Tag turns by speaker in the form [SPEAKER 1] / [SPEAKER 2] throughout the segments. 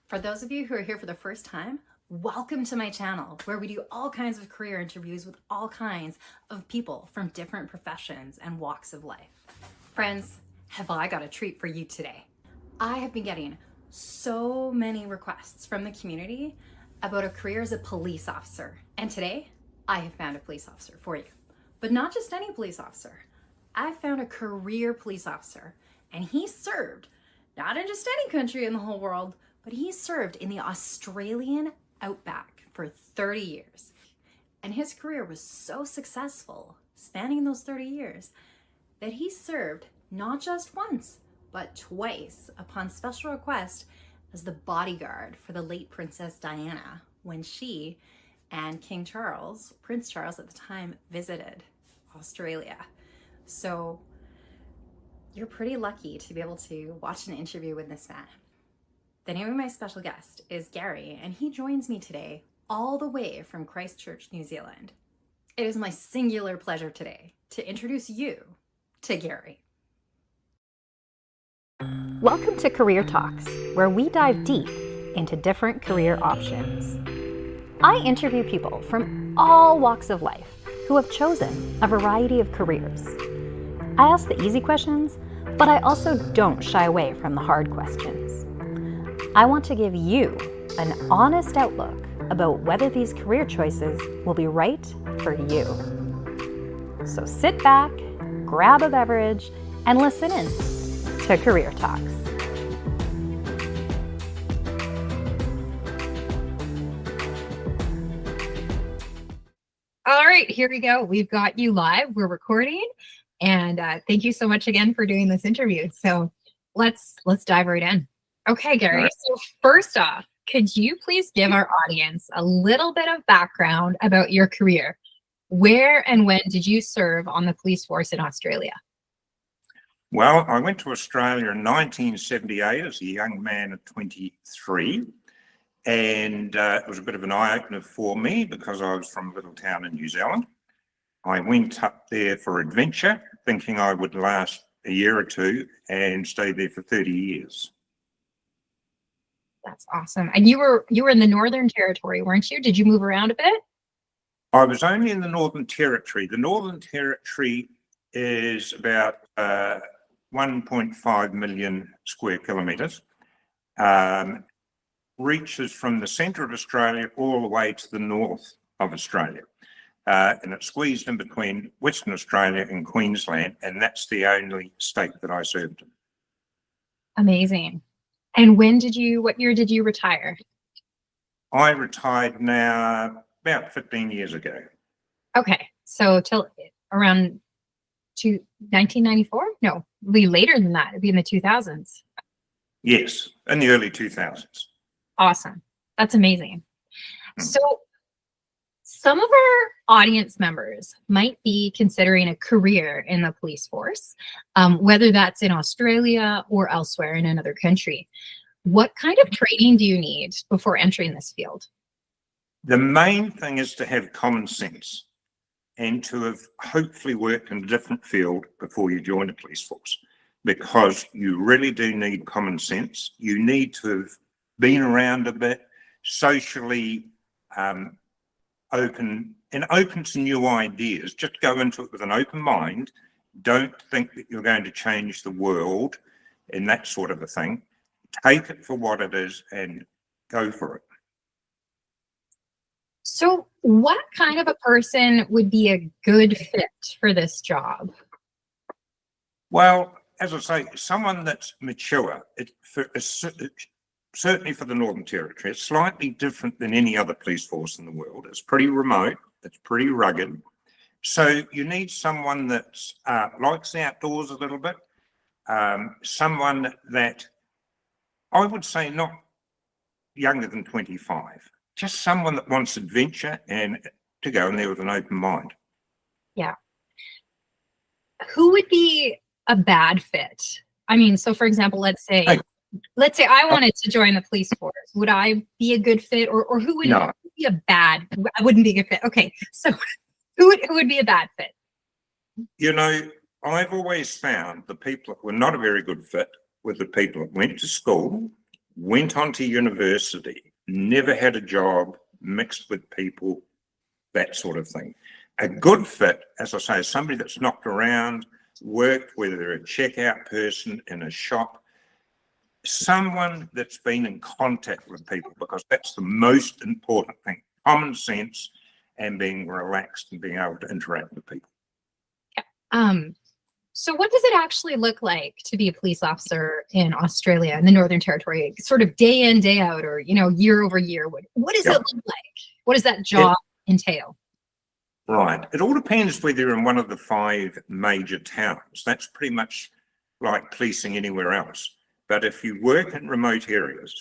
[SPEAKER 1] For those of you who are here for the first time, welcome to my channel where we do all kinds of career interviews with all kinds of people from different professions and walks of life. Friends, have I got a treat for you today. I have been getting so many requests from the community about a career as a police officer. And today, I have found a police officer for you. But not just any police officer. I found a career police officer, and he served not in just any country in the whole world, but he served in the Australian Outback for 30 years. And his career was so successful, spanning those 30 years, that he served not just once, but twice upon special request as the bodyguard for the late Princess Diana when she and King Charles, Prince Charles at the time, visited Australia. So you're pretty lucky to be able to watch an interview with this man. The name of my special guest is Garry, and he joins me today all the way from Christchurch, New Zealand. It is my singular pleasure today to introduce you to Garry. Welcome to Career Talks, where we dive deep into different career options. I interview people from all walks of life who have chosen a variety of careers. I ask the easy questions, but I also don't shy away from the hard questions. I want to give you an honest outlook about whether these career choices will be right for you. So sit back, grab a beverage, and listen in to Career Talks.
[SPEAKER 2] All right, here we go. We've got you live. We're recording. And thank you so much again for doing this interview. So let's dive right in. Okay, Garry. Right. So first off, could you please give our audience a little bit of background about your career? Where and when did you serve on the police force in Australia?
[SPEAKER 3] Well, I went to Australia in 1978 as a young man of 23. And it was a bit of an eye-opener for me because I was from a little town in New Zealand. I went up there for adventure, thinking I would last a year or two, and stayed there for 30 years.
[SPEAKER 2] That's awesome. And you were in the Northern Territory, weren't you? Did you move around a bit?
[SPEAKER 3] I was only in the Northern Territory. The Northern Territory is about 1.5 million square kilometres. Reaches from the centre of Australia all the way to the north of Australia. And it's squeezed in between Western Australia and Queensland, and that's the only state that I served in.
[SPEAKER 2] Amazing. And what year did you retire?
[SPEAKER 3] I retired now about 15 years ago.
[SPEAKER 2] Okay, so till around 1994? No, it'll be later than that. It'll be in the 2000s.
[SPEAKER 3] Yes, in the early 2000s.
[SPEAKER 2] Awesome. That's amazing. So some of our audience members might be considering a career in the police force, whether that's in Australia or elsewhere in another country. What kind of training do you need before entering this field?
[SPEAKER 3] The main thing is to have common sense and to have hopefully worked in a different field before you join the police force, because you really do need common sense. You need to have been around a bit, socially open to new ideas. Just go into it with an open mind. Don't think that you're going to change the world and that sort of a thing. Take it for what it is and go for it.
[SPEAKER 2] So what kind of a person would be a good fit for this job?
[SPEAKER 3] Well, as I say, someone that's mature. Certainly for the Northern Territory, it's slightly different than any other police force in the world. It's pretty remote, it's pretty rugged. So you need someone that likes the outdoors a little bit, someone that I would say not younger than 25, just someone that wants adventure and to go in there with an open mind.
[SPEAKER 2] Yeah. Who would be a bad fit? I mean, so for example, let's say I wanted to join the police force. Would I be a good fit, or who would be a bad? I wouldn't be a good fit. Okay, so who would be a bad fit?
[SPEAKER 3] You know, I've always found the people that were not a very good fit were the people that went to school, went on to university, never had a job, mixed with people, that sort of thing. A good fit, as I say, is somebody that's knocked around, worked, whether they're a checkout person in a shop, someone that's been in contact with people, because that's the most important thing. Common sense and being relaxed and being able to interact with people.
[SPEAKER 2] So what does it actually look like to be a police officer in Australia, in the Northern Territory, sort of day in, day out, or, year over year? What does it look like? What does that job entail?
[SPEAKER 3] Right. It all depends whether you're in one of the 5 major towns. That's pretty much like policing anywhere else. But if you work in remote areas,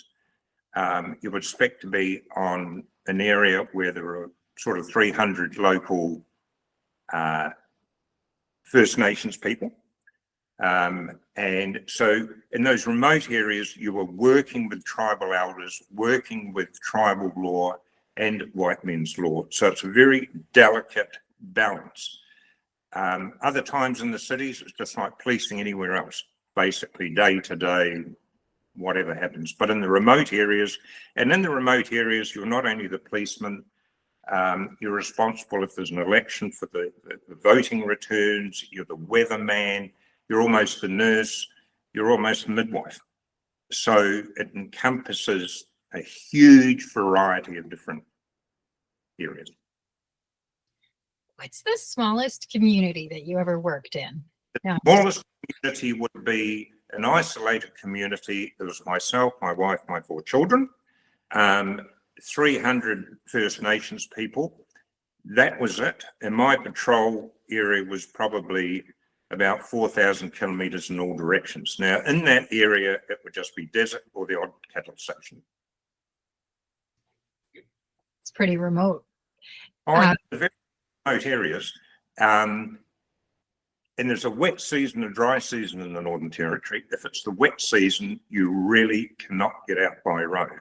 [SPEAKER 3] you would expect to be on an area where there are sort of 300 local First Nations people. And so in those remote areas, you were working with tribal elders, working with tribal law and white men's law. So it's a very delicate balance. Other times in the cities, it's just like policing anywhere else, basically day to day, whatever happens. But in the remote areas, you're not only the policeman, you're responsible if there's an election for the voting returns, you're the weatherman, you're almost the nurse, you're almost the midwife. So it encompasses a huge variety of different areas.
[SPEAKER 2] What's the smallest community that you ever worked in?
[SPEAKER 3] The smallest community would be an isolated community. There was myself, my wife, my 4 children, 300 First Nations people. That was it. And my patrol area was probably about 4,000 kilometres in all directions. Now, in that area, it would just be desert or the odd cattle section.
[SPEAKER 2] It's pretty remote.
[SPEAKER 3] Very remote areas. And there's a wet season, a dry season in the Northern Territory. If it's the wet season, you really cannot get out by road.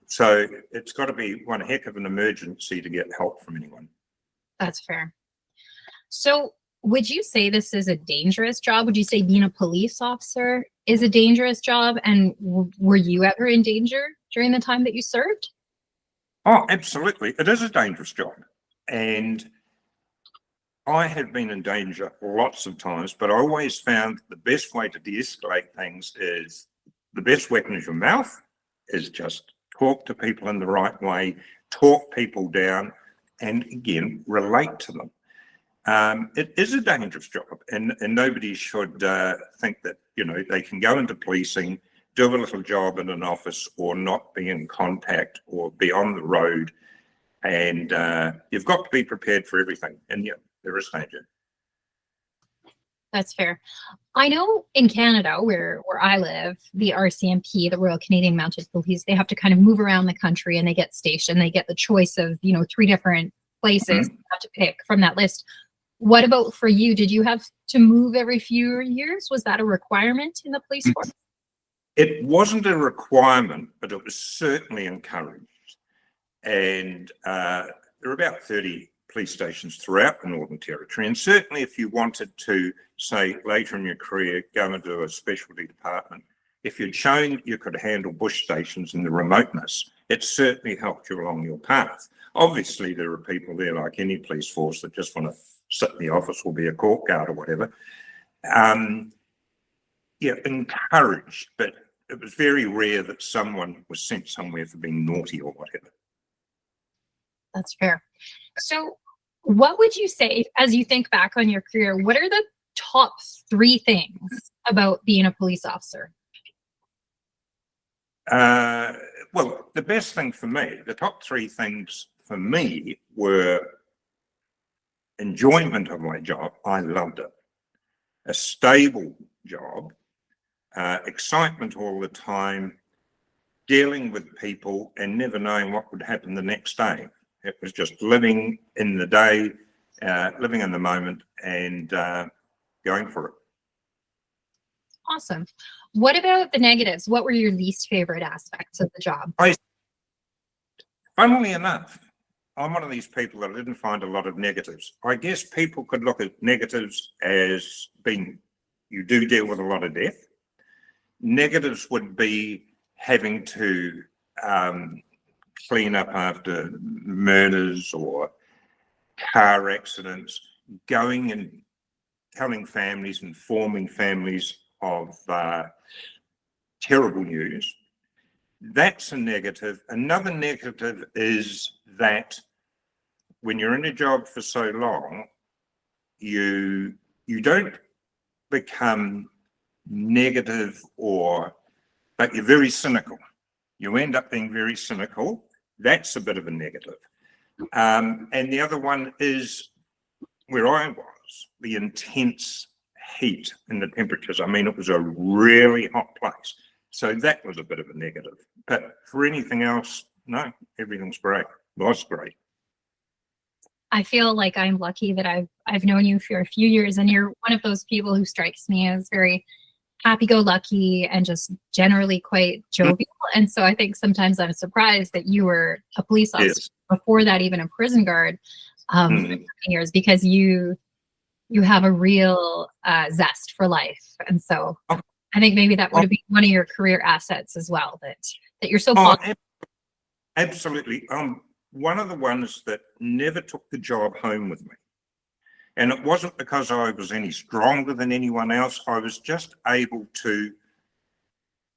[SPEAKER 3] So it's got to be one heck of an emergency to get help from anyone.
[SPEAKER 2] That's fair. So would you say this is a dangerous job? Would you say being a police officer is a dangerous job? And were you ever in danger during the time that you served?
[SPEAKER 3] Oh, absolutely. It is a dangerous job. And I have been in danger lots of times, but I always found the best way to de-escalate things is the best weapon is your mouth, is just talk to people in the right way, talk people down, and again, relate to them. It is a dangerous job, and nobody should think that, they can go into policing, do a little job in an office or not be in contact or be on the road. And you've got to be prepared for everything. And yeah, there is danger.
[SPEAKER 2] That's fair. I know in Canada, where I live, the RCMP, the Royal Canadian Mounted Police, they have to kind of move around the country and they get stationed. They get the choice of, 3 different places you have to pick from that list. What about for you? Did you have to move every few years? Was that a requirement in the police force?
[SPEAKER 3] It wasn't a requirement, but it was certainly encouraged. And there are about 30 police stations throughout the Northern Territory. And certainly if you wanted to, say, later in your career, go into a specialty department, if you'd shown you could handle bush stations and the remoteness, it certainly helped you along your path. Obviously, there are people there, like any police force, that just want to sit in the office or be a court guard or whatever. Encouraged, but it was very rare that someone was sent somewhere for being naughty or whatever.
[SPEAKER 2] That's fair. So what would you say, as you think back on your career, what are the top 3 things about being a police officer?
[SPEAKER 3] Well, the best thing for me, the top 3 things for me were enjoyment of my job. I loved it. A stable job, excitement all the time, dealing with people and never knowing what would happen the next day. It was just living in the day, living in the moment and going for it.
[SPEAKER 2] Awesome. What about the negatives? What were your least favorite aspects of the job?
[SPEAKER 3] Funnily enough, I'm one of these people that didn't find a lot of negatives. I guess people could look at negatives as being, you do deal with a lot of death. Negatives would be having to clean up after murders or car accidents, going and telling families, informing families of terrible news. That's a negative. Another negative is that when you're in a job for so long, you don't become negative but you're very cynical. You end up being very cynical. That's a bit of a negative. And the other one is where I was, the intense heat and the temperatures. I mean, it was a really hot place. So that was a bit of a negative. But for anything else, no, everything's great. Was great.
[SPEAKER 2] I feel like I'm lucky that I've known you for a few years, and you're one of those people who strikes me as very happy-go-lucky and just generally quite jovial. And so I think sometimes I'm surprised that you were a police officer before that, even a prison guard for 10 years, because you have a real zest for life. And so I think maybe that would have been one of your career assets as well, that you're so positive.
[SPEAKER 3] Absolutely. One of the ones that never took the job home with me. And it wasn't because I was any stronger than anyone else. I was just able to,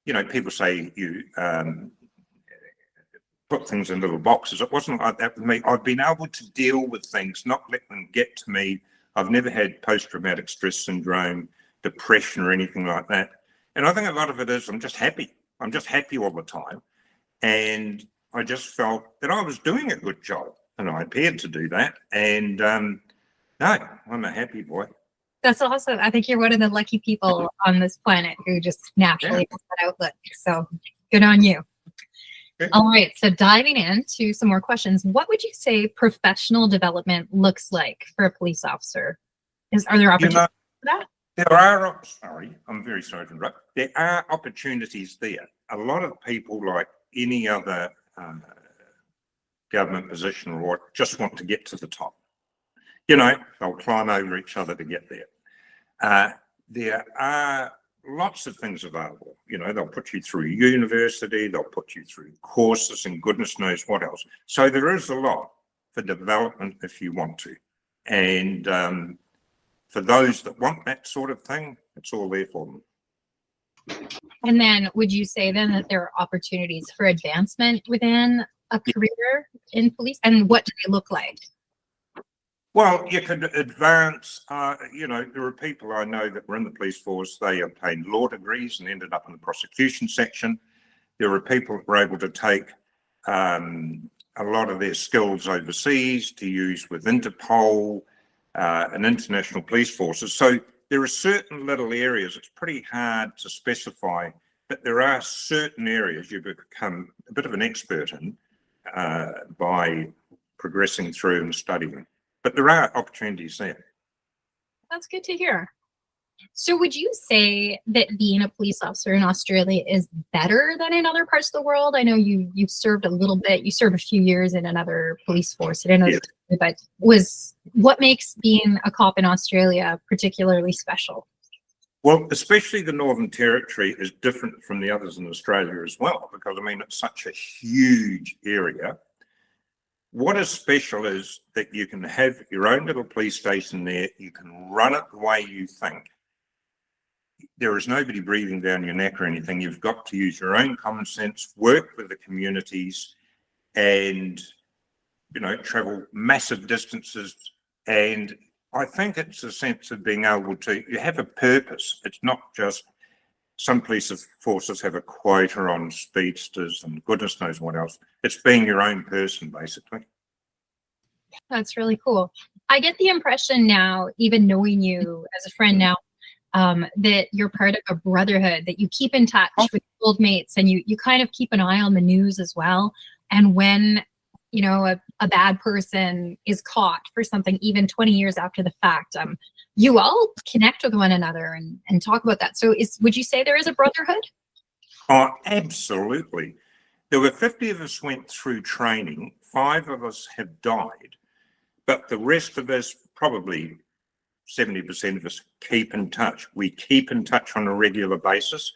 [SPEAKER 3] people say you put things in little boxes. It wasn't like that with me. I've been able to deal with things, not let them get to me. I've never had post-traumatic stress syndrome, depression, or anything like that. And I think a lot of it is I'm just happy. I'm just happy all the time. And I just felt that I was doing a good job, and I appeared to do that. And no, I'm a happy boy.
[SPEAKER 2] That's awesome. I think you're one of the lucky people on this planet who just naturally has that outlook. So good on you. Okay. All right. So diving into some more questions, what would you say professional development looks like for a police officer? Are there opportunities for that?
[SPEAKER 3] There are, I'm very sorry to interrupt. There are opportunities there. A lot of people, like any other government position or what, just want to get to the top. They'll climb over each other to get there. There are lots of things available. They'll put you through university, they'll put you through courses and goodness knows what else. So there is a lot for development if you want to. And for those that want that sort of thing, it's all there for them.
[SPEAKER 2] And then would you say then that there are opportunities for advancement within a career in police? And what do they look like?
[SPEAKER 3] Well, you could advance, there are people I know that were in the police force, they obtained law degrees and ended up in the prosecution section. There are people that were able to take a lot of their skills overseas to use with Interpol and international police forces. So there are certain little areas, it's pretty hard to specify, but there are certain areas you become a bit of an expert in by progressing through and studying. But there are opportunities there.
[SPEAKER 2] That's good to hear. So would you say that being a police officer in Australia is better than in other parts of the world? I know you've served a little bit, you served a few years in another police force, but what makes being a cop in Australia particularly special?
[SPEAKER 3] Well, especially the Northern Territory is different from the others in Australia as well, because it's such a huge area. What is special is that you can have your own little police station there. You can run it the way you think. There is nobody breathing down your neck or anything. You've got to use your own common sense, work with the communities, and travel massive distances. And I think it's a sense of being able to, you have a purpose. It's not just some police forces have a quota on speedsters and goodness knows what else. It's being your own person, basically.
[SPEAKER 2] That's really cool. I get the impression now, even knowing you as a friend now, that you're part of a brotherhood, that you keep in touch with old mates, and you kind of keep an eye on the news as well. And when a bad person is caught for something, even 20 years after the fact, you all connect with one another and talk about that. So would you say there is a brotherhood?
[SPEAKER 3] Oh, absolutely. There were 50 of us went through training. 5 of us have died, but the rest of us, probably 70% of us, keep in touch. We keep in touch on a regular basis.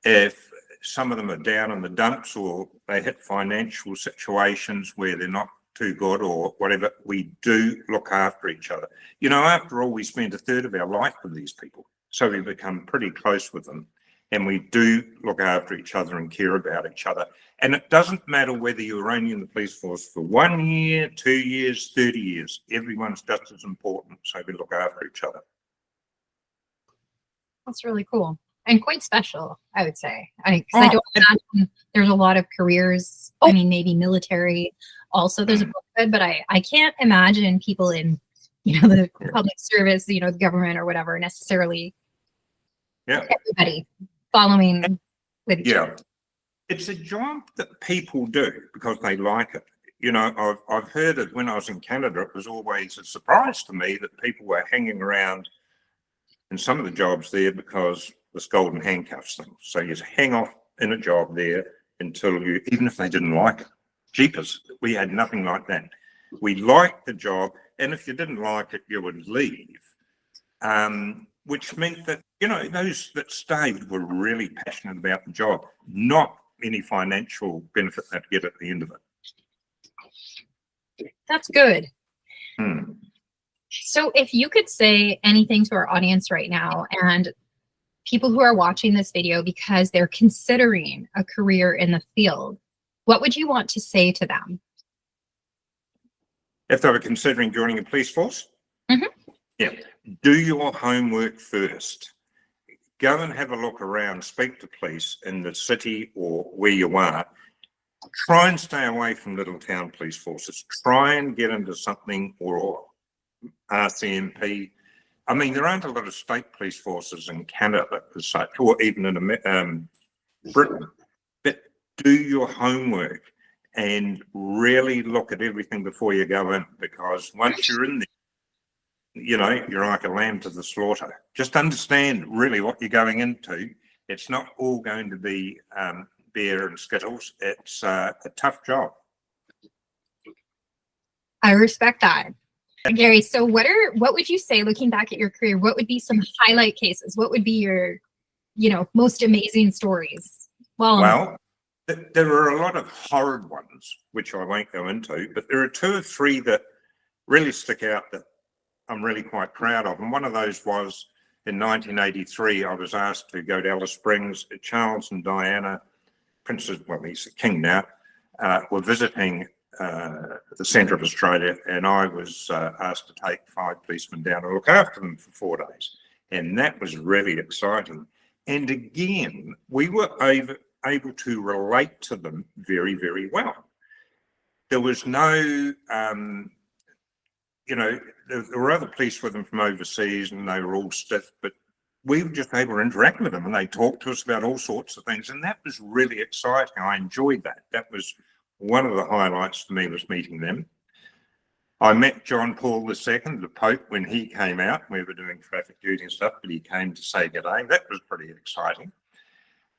[SPEAKER 3] If some of them are down in the dumps, or they hit financial situations where they're not too good or whatever, we do look after each other. You know, after all, we spend a third of our life with these people, so we become pretty close with them, and we do look after each other and care about each other. And it doesn't matter whether you're only in the police force for 1 year, 2 years, 30 years, everyone's just as important, so we look after each other.
[SPEAKER 2] That's really cool and quite special, I would say. I don't imagine there's a lot of careers. I mean, maybe military also there's a good, but I can't imagine people in, you know, the public service, you know, the government or whatever, necessarily everybody following with each other.
[SPEAKER 3] It's a job that people do because they like it. You know, I've heard it when I was in Canada. It was always a surprise to me that people were hanging around in some of the jobs there because this golden handcuffs thing. So you hang off in a job there until you, even if they didn't like it. Jeepers, we had nothing like that. We liked the job, and if you didn't like it, you would leave. Which meant that, you know, those that stayed were really passionate about the job, not any financial benefit they'd get at the end of it.
[SPEAKER 2] That's good. So if you could say anything to our audience right now, and people who are watching this video because they're considering a career in the field, what would you want to say to them?
[SPEAKER 3] If they were considering joining a police force? Yeah, do your homework first. Go and have a look around, speak to police in the city or where you are. Try and stay away from little town police forces. Try and get into something or RCMP. I mean, there aren't a lot of state police forces in Canada as such, or even in Britain. But do your homework and really look at everything before you go in, because once you're in there, you know, you're like a lamb to the slaughter. Just understand really what you're going into. It's not all going to be beer and skittles. It's a tough job.
[SPEAKER 2] I respect that. Garry, so what would you say, looking back at your career, what would be some highlight cases? What would be your, you know, most amazing stories?
[SPEAKER 3] Well, there are a lot of horrid ones, which I won't go into, but there are 2 or 3 that really stick out that I'm really quite proud of. And one of those was in 1983, I was asked to go to Alice Springs. Charles and Diana, Princes, well, he's the king now, were visiting the centre of Australia, and I was asked to take 5 policemen down and look after them for 4 days. And that was really exciting. And again, we were able to relate to them very, very well. There was no, you know, there were other police with them from overseas and they were all stiff, but we were just able to interact with them and they talked to us about all sorts of things. And that was really exciting. I enjoyed that. That was one of the highlights for me, was meeting them. I met John Paul II, the Pope, when he came out. We were doing traffic duty and stuff, but he came to say good day. That was pretty exciting.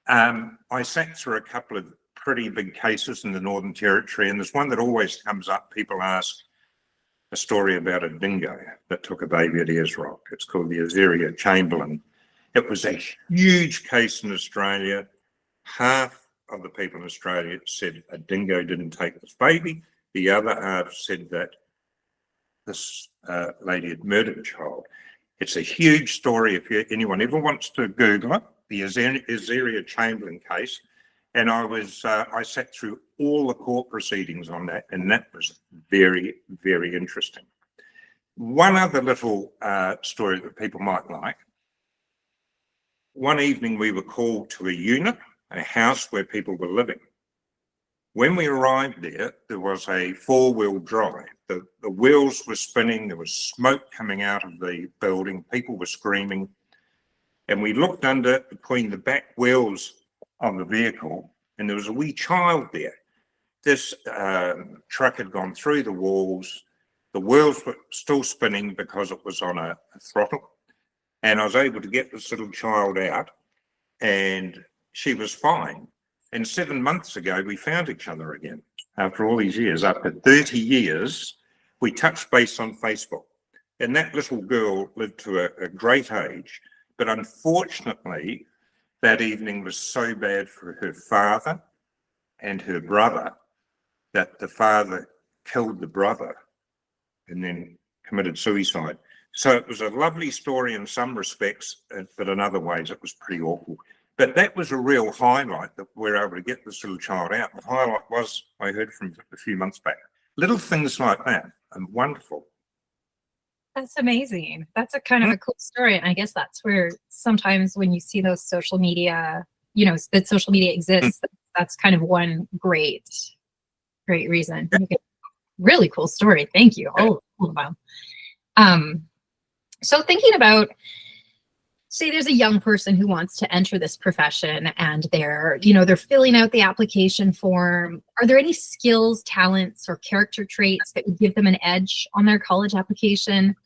[SPEAKER 3] I sat through a couple of pretty big cases in the Northern Territory, and there's one that always comes up. People ask a story about a dingo that took a baby at Ayers Rock. It's called the Azaria Chamberlain. It was a huge case in Australia. Half of the people in Australia said a dingo didn't take this baby. The other half said that this lady had murdered a child. It's a huge story. If anyone ever wants to Google it, the Azaria Chamberlain case. And I sat through all the court proceedings on that, and that was very, very interesting. One other little story that people might like. One evening we were called to a unit, a house where people were living. When we arrived there, there was a 4-wheel drive. The wheels were spinning, there was smoke coming out of the building, people were screaming. And we looked under between the back wheels of the vehicle, and there was a wee child there. This truck had gone through the walls. The wheels were still spinning because it was on a throttle. And I was able to get this little child out, and she was fine. And 7 months ago, we found each other again. After all these years, after 30 years, we touched base on Facebook. And that little girl lived to a great age. But unfortunately, that evening was so bad for her father and her brother that the father killed the brother and then committed suicide. So it was a lovely story in some respects, but in other ways it was pretty awful. But that was a real highlight, that we're able to get this little child out. The highlight was, I heard from a few months back, little things like that are wonderful.
[SPEAKER 2] That's amazing. That's a kind of a cool story. And I guess that's where sometimes when you see those social media, you know, that social media exists, that's kind of one great reason. Really cool story. Thank you. Oh, wow. So thinking about, say there's a young person who wants to enter this profession and they're filling out the application form. Are there any skills, talents, or character traits that would give them an edge on their college application?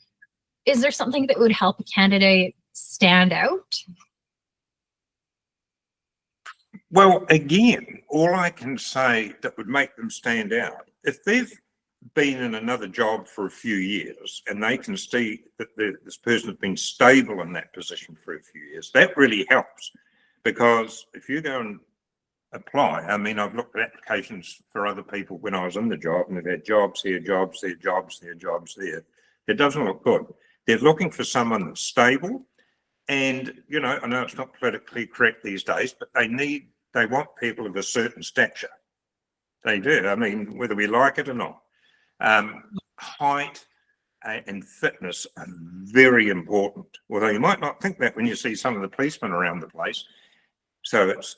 [SPEAKER 2] Is there something that would help a candidate stand out?
[SPEAKER 3] Well, again, all I can say that would make them stand out, if they've been in another job for a few years and they can see that this person has been stable in that position for a few years, that really helps. Because if you go and apply, I mean, I've looked at applications for other people when I was in the job and they've had jobs here, jobs there, jobs there, jobs there. It doesn't look good. They're looking for someone that's stable. And, you know, I know it's not politically correct these days, but they want people of a certain stature. They do. I mean, whether we like it or not. Height and fitness are very important, although you might not think that when you see some of the policemen around the place. So it's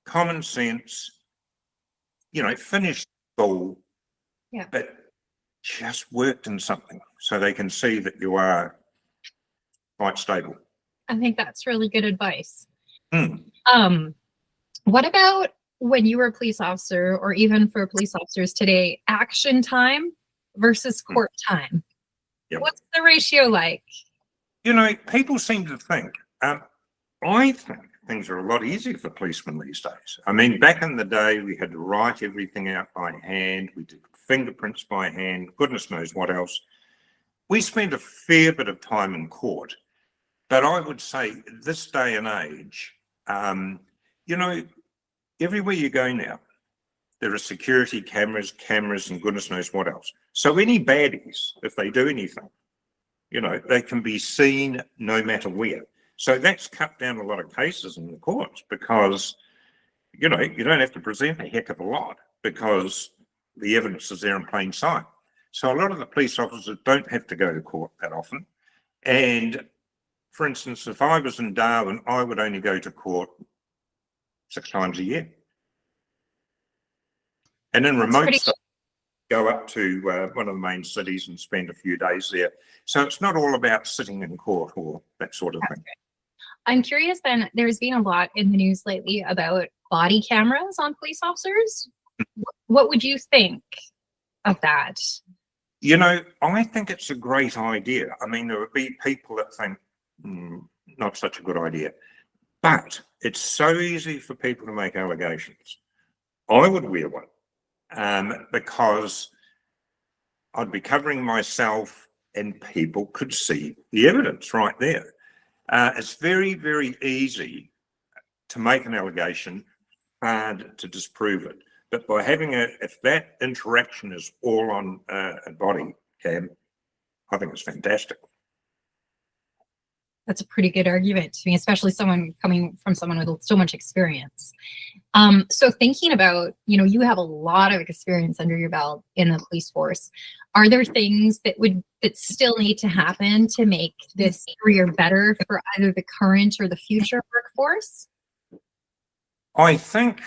[SPEAKER 3] common sense, you know, finish school, but just worked in something so they can see that you are quite stable.
[SPEAKER 2] I think that's really good advice. What about when you were a police officer, or even for police officers today, action time versus court time? What's the ratio like?
[SPEAKER 3] You know, people seem to think, I think things are a lot easier for policemen these days. I mean, back in the day, we had to write everything out by hand. We did fingerprints by hand, goodness knows what else. We spent a fair bit of time in court. But I would say this day and age, you know, everywhere you go now, there are security cameras, and goodness knows what else. So any baddies, if they do anything, you know, they can be seen no matter where. So that's cut down a lot of cases in the courts because, you know, you don't have to present a heck of a lot because the evidence is there in plain sight. So a lot of the police officers don't have to go to court that often. And for instance, if I was in Darwin, I would only go to court 6 times a year. And in remote stuff, go up to one of the main cities and spend a few days there. So it's not all about sitting in court or that sort of thing.
[SPEAKER 2] I'm curious then, there's been a lot in the news lately about body cameras on police officers. What would you think of that?
[SPEAKER 3] You know, I think it's a great idea. I mean, there would be people that think, not such a good idea. But it's so easy for people to make allegations. I would wear one. Because I'd be covering myself and people could see the evidence right there. It's very, very easy to make an allegation, hard to disprove it. But by having if that interaction is all on a body cam, I think it's fantastic.
[SPEAKER 2] That's a pretty good argument to me, especially coming from someone with so much experience. So thinking about, you know, you have a lot of experience under your belt in the police force. Are there things that still need to happen to make this career better for either the current or the future workforce?
[SPEAKER 3] I think,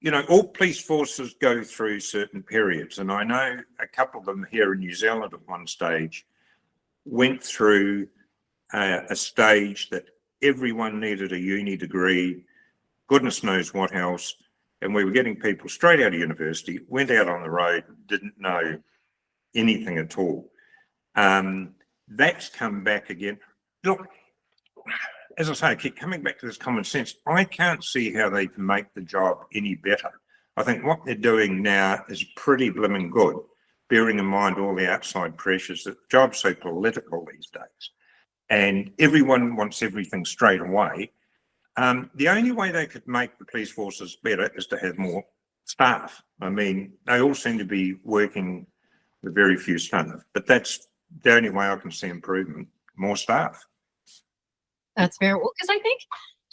[SPEAKER 3] you know, all police forces go through certain periods, and I know a couple of them here in New Zealand at one stage went through a stage that everyone needed a uni degree, goodness knows what else, and we were getting people straight out of university, went out on the road, didn't know anything at all. That's come back again. Look, as I say, I keep coming back to this common sense. I can't see how they can make the job any better. I think what they're doing now is pretty blooming good, bearing in mind all the outside pressures. The job's so political these days. And everyone wants everything straight away. The only way they could make the police forces better is to have more staff. I mean, they all seem to be working with very few staff, but that's the only way I can see improvement, more staff.
[SPEAKER 2] That's fair. Well, because I think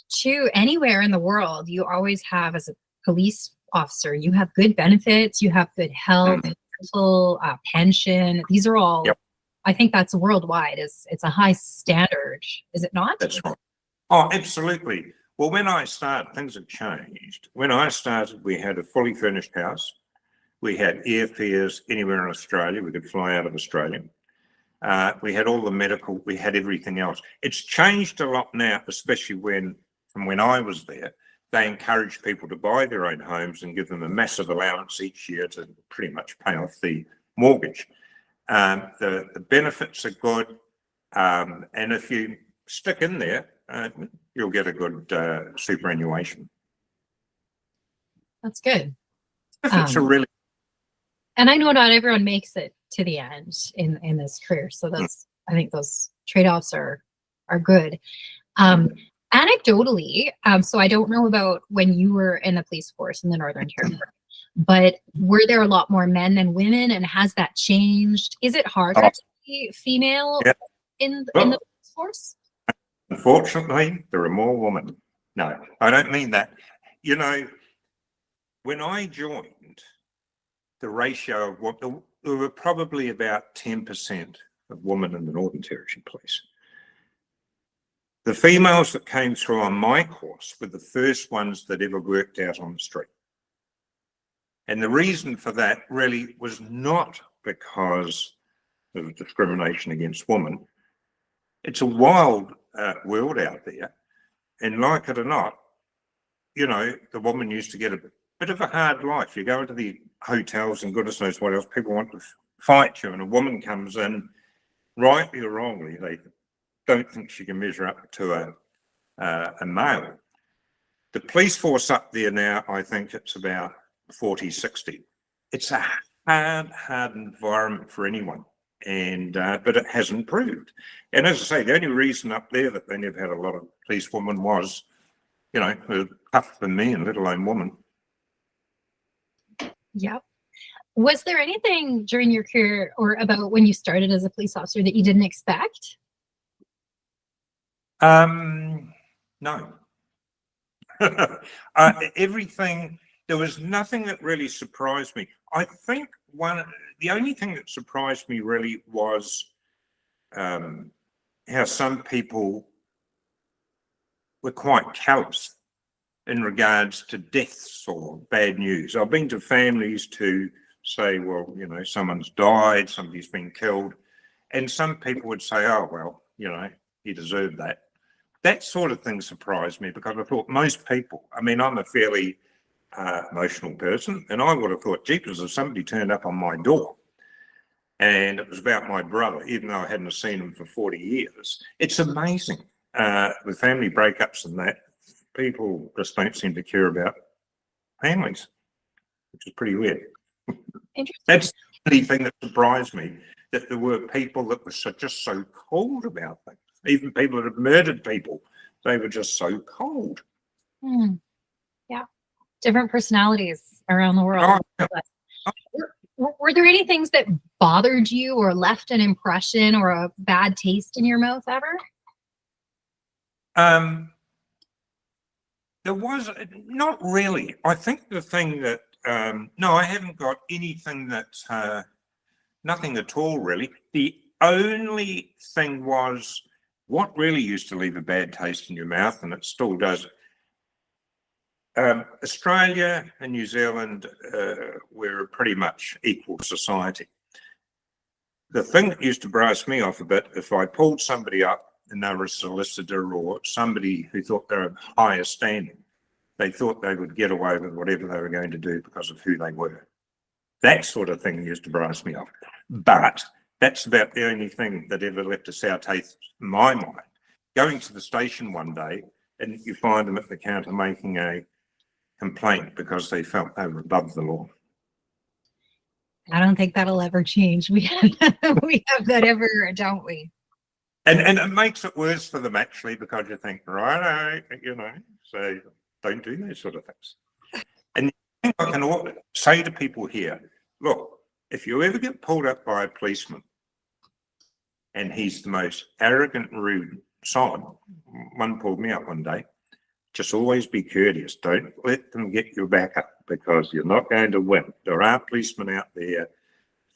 [SPEAKER 2] too, anywhere in the world, you always have, as a police officer, you have good benefits, you have good health, dental, pension. These are all,
[SPEAKER 3] Yep.
[SPEAKER 2] I think that's worldwide. It's a high standard, is it not?
[SPEAKER 3] That's right. Oh, absolutely. Well, when I started, things have changed. When I started, we had a fully furnished house. We had airfares anywhere in Australia. We could fly out of Australia. We had all the medical, we had everything else. It's changed a lot now, especially from when I was there, they encouraged people to buy their own homes and give them a massive allowance each year to pretty much pay off the mortgage. The benefits are good. And if you stick in there, you'll get a good superannuation.
[SPEAKER 2] That's good.
[SPEAKER 3] It's a really,
[SPEAKER 2] and I know not everyone makes it to the end in this career. So that's, I think those trade-offs are good. Anecdotally, so I don't know about when you were in the police force in the Northern Territory, but were there a lot more men than women, and has that changed? Is it harder to be female in the police force?
[SPEAKER 3] Unfortunately, there are more women. No, I don't mean that. You know, when I joined, the ratio of what there were probably about 10% of women in the Northern Territory Police. The females that came through on my course were the first ones that ever worked out on the street. And the reason for that really was not because of discrimination against women. It's a wild world out there. And like it or not, you know, the woman used to get a bit of a hard life. You go into the hotels and goodness knows what else, people want to fight you, and a woman comes in, rightly or wrongly, they don't think she can measure up to a male. The police force up there now, I think it's about 40, 60. It's a hard environment for anyone, and but it has improved. And as I say, the only reason up there that they never had a lot of police women was, you know, they're tougher than men, let alone women.
[SPEAKER 2] Yep. Was there anything during your career or about when you started as a police officer that you didn't expect?
[SPEAKER 3] No. Everything, there was nothing that really surprised me. I think the only thing that surprised me really was how some people were quite callous in regards to deaths or bad news. I've been to families to say, well, you know, someone's died, somebody's been killed, and some people would say, oh, well, you know, he deserved that. That sort of thing surprised me, because I thought most people, I mean, I'm a fairly emotional person, and I would have thought, jeepers, if somebody turned up on my door and it was about my brother, even though I hadn't seen him for 40 years, it's amazing. With family breakups and that, people just don't seem to care about families, which is pretty weird.
[SPEAKER 2] Interesting.
[SPEAKER 3] That's the only thing that surprised me, that there were people that were just so cold about things. Even people that have murdered people, they were just so cold.
[SPEAKER 2] Yeah, different personalities around the world.
[SPEAKER 3] Oh, yeah.
[SPEAKER 2] Were there any things that bothered you or left an impression or a bad taste in your mouth ever?
[SPEAKER 3] There was not really. I think the thing that no, I haven't got anything that nothing at all really. The only thing was, what really used to leave a bad taste in your mouth, and it still does. Australia and New Zealand were pretty much equal society. The thing that used to brass me off a bit, if I pulled somebody up and they were a solicitor or somebody who thought they were of higher standing, they thought they would get away with whatever they were going to do because of who they were. That sort of thing used to brass me off. But that's about the only thing that ever left a sour taste in my mind. Going to the station one day and you find them at the counter making a complaint because they felt they were above the law.
[SPEAKER 2] I don't think that'll ever change. We have that ever, don't we?
[SPEAKER 3] And it makes it worse for them actually, because you think, right, so don't do those sort of things. And I can say to people here, look, if you ever get pulled up by a policeman and he's the most arrogant, rude sod, one pulled me up one day, just always be courteous. Don't let them get your back up, because you're not going to win. There are policemen out there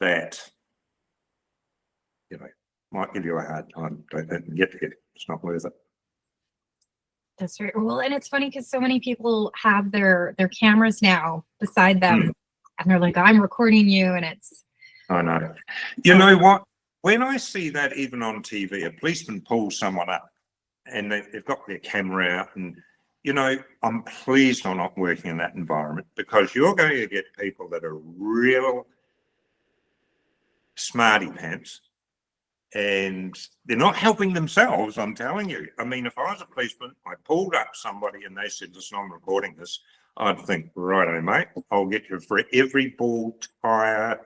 [SPEAKER 3] that, might give you a hard time. Don't let them get there. It's not worth it.
[SPEAKER 2] That's right. Well, and it's funny because so many people have their cameras now beside them, and they're like, "I'm recording you," and it's.
[SPEAKER 3] I know. You know what? When I see that even on TV, a policeman pulls someone up, and they've got their camera out, and I'm pleased I'm not working in that environment, because you're going to get people that are real smarty pants. And they're not helping themselves, I'm telling you. I mean, if I was a policeman, I pulled up somebody and they said, listen, I'm recording this, I'd think, righto, mate, I'll get you for every ball tire,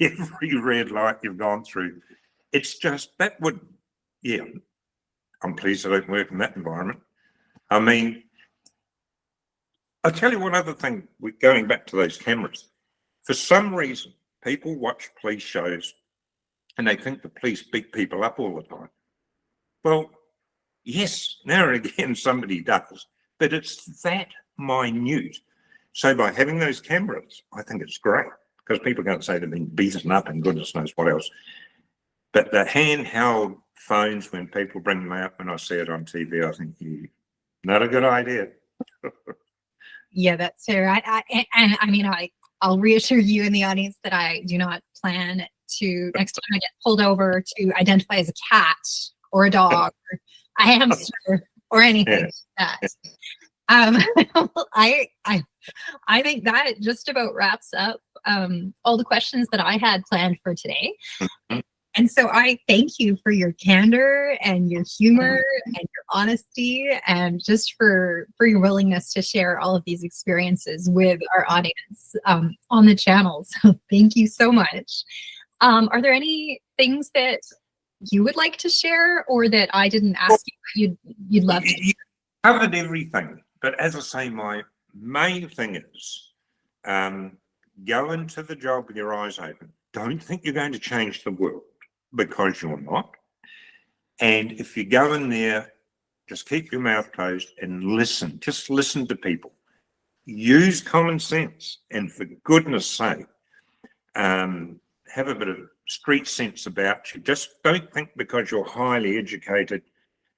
[SPEAKER 3] every red light you've gone through. It's just, I'm pleased I don't work in that environment. I mean, I'll tell you one other thing, going back to those cameras. For some reason, people watch police shows and they think the police beat people up all the time. Well, yes, now and again somebody does, but it's that minute. So by having those cameras, I think it's great, because people are going to say they've been beaten up and goodness knows what else. But the handheld phones, when people bring them out, when I see it on TV, I think, not a good idea.
[SPEAKER 2] Yeah, that's fair. I'll reassure you and the audience that I do not plan to, next time I get pulled over, to identify as a cat or a dog or a hamster or anything like that. I think that just about wraps up all the questions that I had planned for today. And so I thank you for your candor and your humor and your honesty, and just for your willingness to share all of these experiences with our audience on the channel. So thank you so much. Are there any things that you would like to share, or that I didn't ask you you'd love to?
[SPEAKER 3] You covered everything, but as I say, my main thing is go into the job with your eyes open. Don't think you're going to change the world, because you're not. And if you go in there, just keep your mouth closed and listen. Just listen to people. Use common sense, and for goodness sake, have a bit of street sense about you. Just don't think because you're highly educated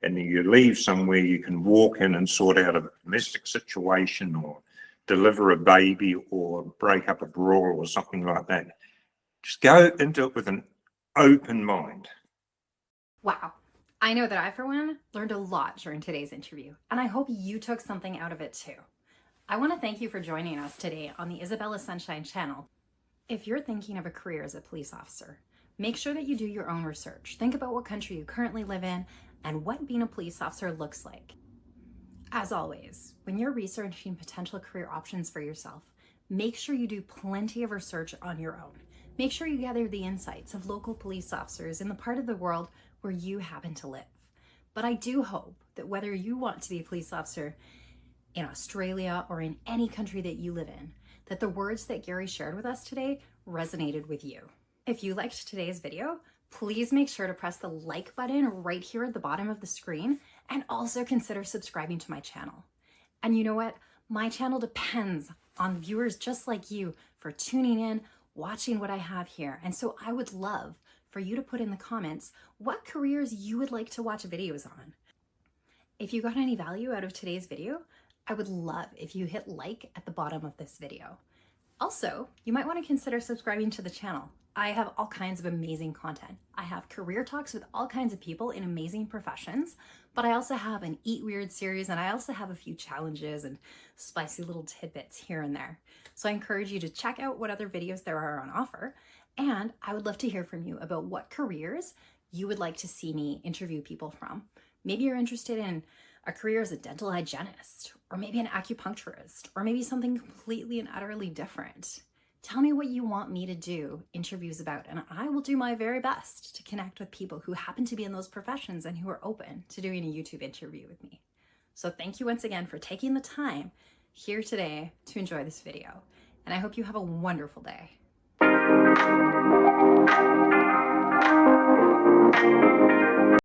[SPEAKER 3] and you leave somewhere you can walk in and sort out a domestic situation or deliver a baby or break up a brawl or something like that. Just go into it with an open mind.
[SPEAKER 1] Wow. I know that I, for one, learned a lot during today's interview, and I hope you took something out of it too. I want to thank you for joining us today on the Isabella Sunshine channel. If you're thinking of a career as a police officer, make sure that you do your own research. Think about what country you currently live in and what being a police officer looks like. As always, when you're researching potential career options for yourself, make sure you do plenty of research on your own. Make sure you gather the insights of local police officers in the part of the world where you happen to live. But I do hope that whether you want to be a police officer in Australia or in any country that you live in, that the words that Garry shared with us today resonated with you. If you liked today's video, please make sure to press the like button right here at the bottom of the screen, and also consider subscribing to my channel. And you know what? My channel depends on viewers just like you for tuning in, watching what I have here. And so I would love for you to put in the comments what careers you would like to watch videos on. If you got any value out of today's video, I would love if you hit like at the bottom of this video. Also, you might want to consider subscribing to the channel. I have all kinds of amazing content. I have career talks with all kinds of people in amazing professions, but I also have an Eat Weird series, and I also have a few challenges and spicy little tidbits here and there. So I encourage you to check out what other videos there are on offer, and I would love to hear from you about what careers you would like to see me interview people from. Maybe you're interested in a career as a dental hygienist, or maybe an acupuncturist, or maybe something completely and utterly different. Tell me what you want me to do interviews about, and I will do my very best to connect with people who happen to be in those professions and who are open to doing a YouTube interview with me. So thank you once again for taking the time here today to enjoy this video, and I hope you have a wonderful day.